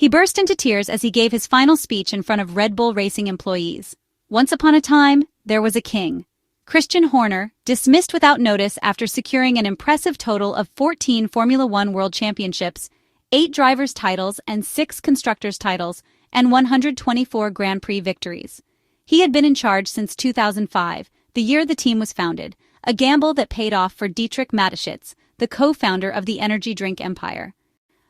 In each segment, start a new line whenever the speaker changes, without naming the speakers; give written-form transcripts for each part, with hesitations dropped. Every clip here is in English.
He burst into tears as he gave his final speech in front of Red Bull Racing employees. Once upon a time, there was a king. Christian Horner, dismissed without notice after securing an impressive total of 14 Formula One World Championships, 8 drivers' titles and 6 constructors' titles, and 124 Grand Prix victories. He had been in charge since 2005, the year the team was founded, a gamble that paid off for Dietrich Mateschitz, the co-founder of the energy drink empire.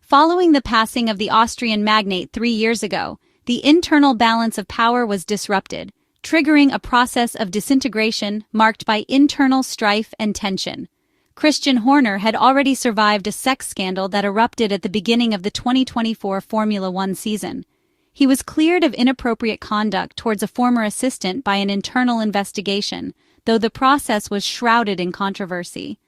Following the passing of the Austrian magnate 3 years ago, the internal balance of power was disrupted, triggering a process of disintegration marked by internal strife and tension. Christian Horner had already survived a sex scandal that erupted at the beginning of the 2024 Formula One season. He was cleared of inappropriate conduct towards a former assistant by an internal investigation, though the process was shrouded in controversy.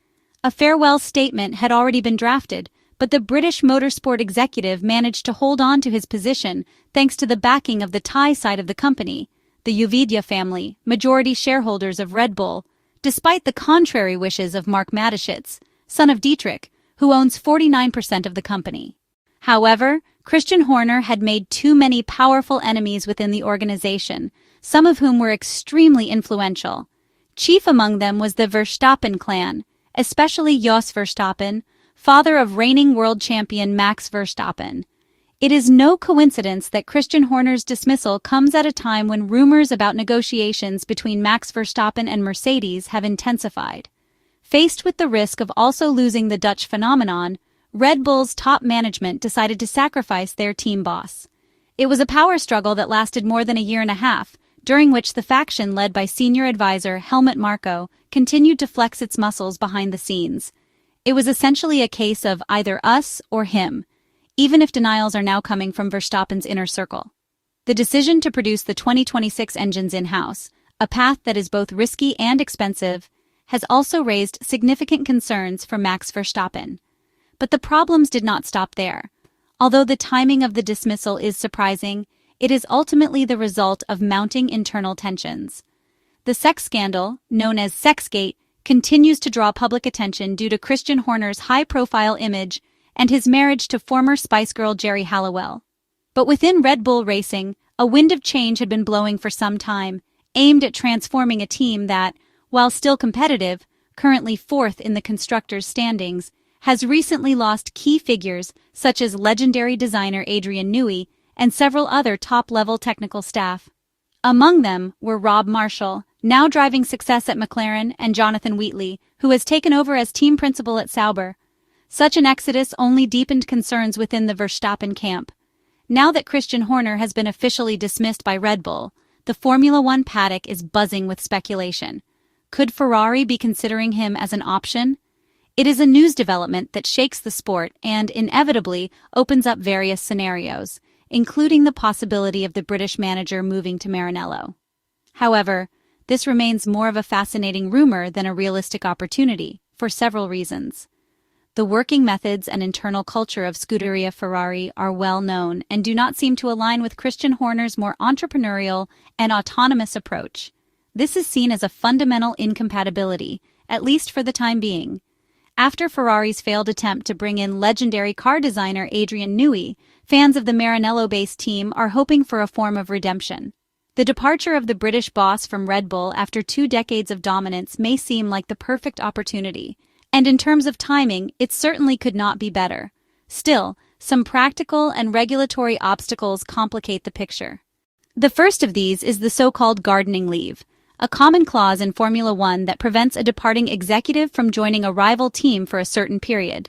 A farewell statement had already been drafted, but the British motorsport executive managed to hold on to his position thanks to the backing of the Thai side of the company, the Yoovidhya family, majority shareholders of Red Bull, despite the contrary wishes of Mark Mateschitz, son of Dietrich, who owns 49% of the company. However, Christian Horner had made too many powerful enemies within the organization, some of whom were extremely influential. Chief among them was the Verstappen clan, especially Jos Verstappen, father of reigning world champion Max Verstappen. It is no coincidence that Christian Horner's dismissal comes at a time when rumors about negotiations between Max Verstappen and Mercedes have intensified. Faced with the risk of also losing the Dutch phenomenon, Red Bull's top management decided to sacrifice their team boss. It was a power struggle that lasted more than a year and a half, during which the faction led by senior advisor Helmut Marko continued to flex its muscles behind the scenes. It was essentially a case of either us or him, even if denials are now coming from Verstappen's inner circle. The decision to produce the 2026 engines in-house, a path that is both risky and expensive, has also raised significant concerns for Max Verstappen. But the problems did not stop there. Although the timing of the dismissal is surprising, it is ultimately the result of mounting internal tensions. The sex scandal, known as Sexgate, continues to draw public attention due to Christian Horner's high-profile image and his marriage to former Spice Girl Geri Halliwell. But within Red Bull Racing, a wind of change had been blowing for some time, aimed at transforming a team that, while still competitive, currently 4th in the constructors' standings, has recently lost key figures such as legendary designer Adrian Newey and several other top-level technical staff. Among them were Rob Marshall, now driving success at McLaren, and Jonathan Wheatley, who has taken over as team principal at Sauber. Such an exodus only deepened concerns within the Verstappen camp. Now that Christian Horner has been officially dismissed by Red Bull, the Formula One paddock is buzzing with speculation. Could Ferrari be considering him as an option? It is a news development that shakes the sport and, inevitably, opens up various scenarios, including the possibility of the British manager moving to Maranello. However, this remains more of a fascinating rumor than a realistic opportunity, for several reasons. The working methods and internal culture of Scuderia Ferrari are well known and do not seem to align with Christian Horner's more entrepreneurial and autonomous approach. This is seen as a fundamental incompatibility, at least for the time being. After Ferrari's failed attempt to bring in legendary car designer Adrian Newey, fans of the Maranello-based team are hoping for a form of redemption. The departure of the British boss from Red Bull after 2 decades of dominance may seem like the perfect opportunity, and in terms of timing, it certainly could not be better. Still, some practical and regulatory obstacles complicate the picture. The first of these is the so-called gardening leave, a common clause in Formula One that prevents a departing executive from joining a rival team for a certain period.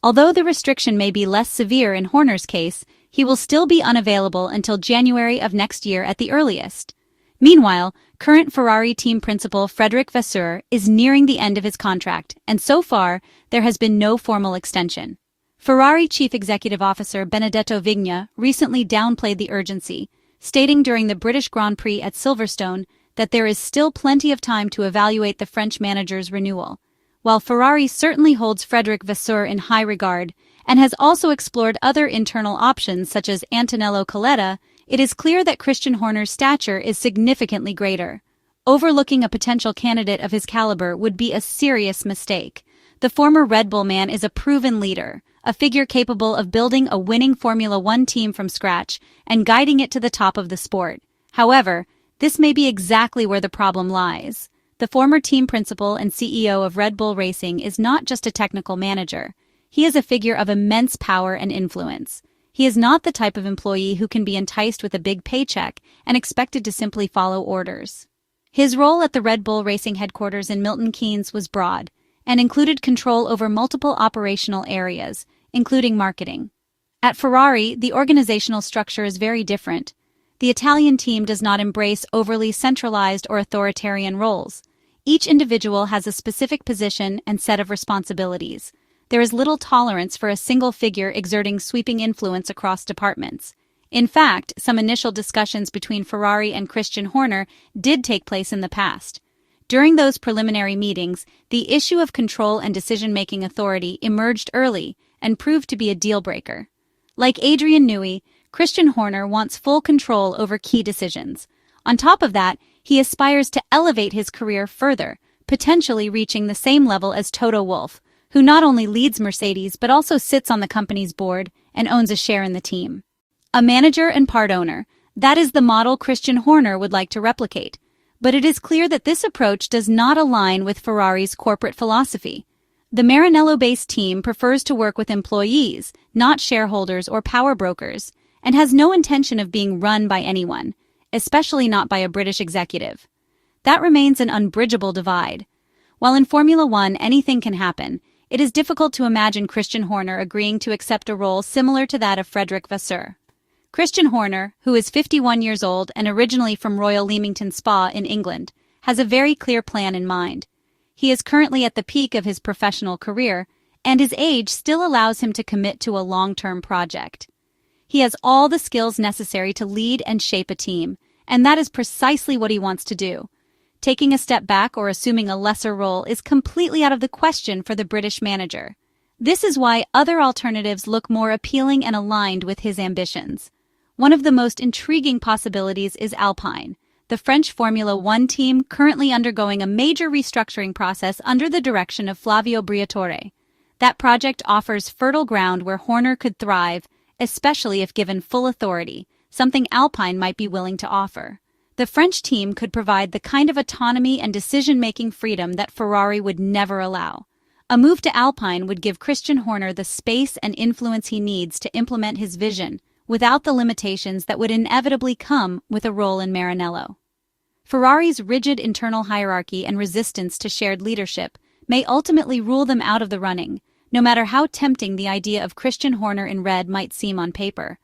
Although the restriction may be less severe in Horner's case, he will still be unavailable until January of next year at the earliest. Meanwhile, current Ferrari team principal Frédéric Vasseur is nearing the end of his contract, and so far, there has been no formal extension. Ferrari Chief Executive Officer Benedetto Vigna recently downplayed the urgency, stating during the British Grand Prix at Silverstone that there is still plenty of time to evaluate the French manager's renewal. While Ferrari certainly holds Frédéric Vasseur in high regard and has also explored other internal options such as Antonello Coletta, it is clear that Christian Horner's stature is significantly greater. Overlooking a potential candidate of his caliber would be a serious mistake. The former Red Bull man is a proven leader, a figure capable of building a winning Formula One team from scratch and guiding it to the top of the sport. However, this may be exactly where the problem lies. The former team principal and CEO of Red Bull Racing is not just a technical manager. He is a figure of immense power and influence. He is not the type of employee who can be enticed with a big paycheck and expected to simply follow orders. His role at the Red Bull Racing headquarters in Milton Keynes was broad and included control over multiple operational areas, including marketing. At Ferrari, the organizational structure is very different. The Italian team does not embrace overly centralized or authoritarian roles. Each individual has a specific position and set of responsibilities. There is little tolerance for a single figure exerting sweeping influence across departments. In fact, some initial discussions between Ferrari and Christian Horner did take place in the past. During those preliminary meetings, the issue of control and decision-making authority emerged early and proved to be a deal-breaker. Like Adrian Newey, Christian Horner wants full control over key decisions. On top of that, he aspires to elevate his career further, potentially reaching the same level as Toto Wolff, who not only leads Mercedes but also sits on the company's board and owns a share in the team. A manager and part owner, that is the model Christian Horner would like to replicate. But it is clear that this approach does not align with Ferrari's corporate philosophy. The Maranello-based team prefers to work with employees, not shareholders or power brokers, and has no intention of being run by anyone, especially not by a British executive. That remains an unbridgeable divide. While in Formula One anything can happen, it is difficult to imagine Christian Horner agreeing to accept a role similar to that of Frederick Vasseur. Christian Horner, who is 51 years old and originally from Royal Leamington Spa in England, has a very clear plan in mind. He is currently at the peak of his professional career, and his age still allows him to commit to a long-term project. He has all the skills necessary to lead and shape a team, and that is precisely what he wants to do. Taking a step back or assuming a lesser role is completely out of the question for the British manager. This is why other alternatives look more appealing and aligned with his ambitions. One of the most intriguing possibilities is Alpine, the French Formula One team currently undergoing a major restructuring process under the direction of Flavio Briatore. That project offers fertile ground where Horner could thrive, especially if given full authority, something Alpine might be willing to offer. The French team could provide the kind of autonomy and decision-making freedom that Ferrari would never allow. A move to Alpine would give Christian Horner the space and influence he needs to implement his vision, without the limitations that would inevitably come with a role in Maranello. Ferrari's rigid internal hierarchy and resistance to shared leadership may ultimately rule them out of the running, no matter how tempting the idea of Christian Horner in red might seem on paper.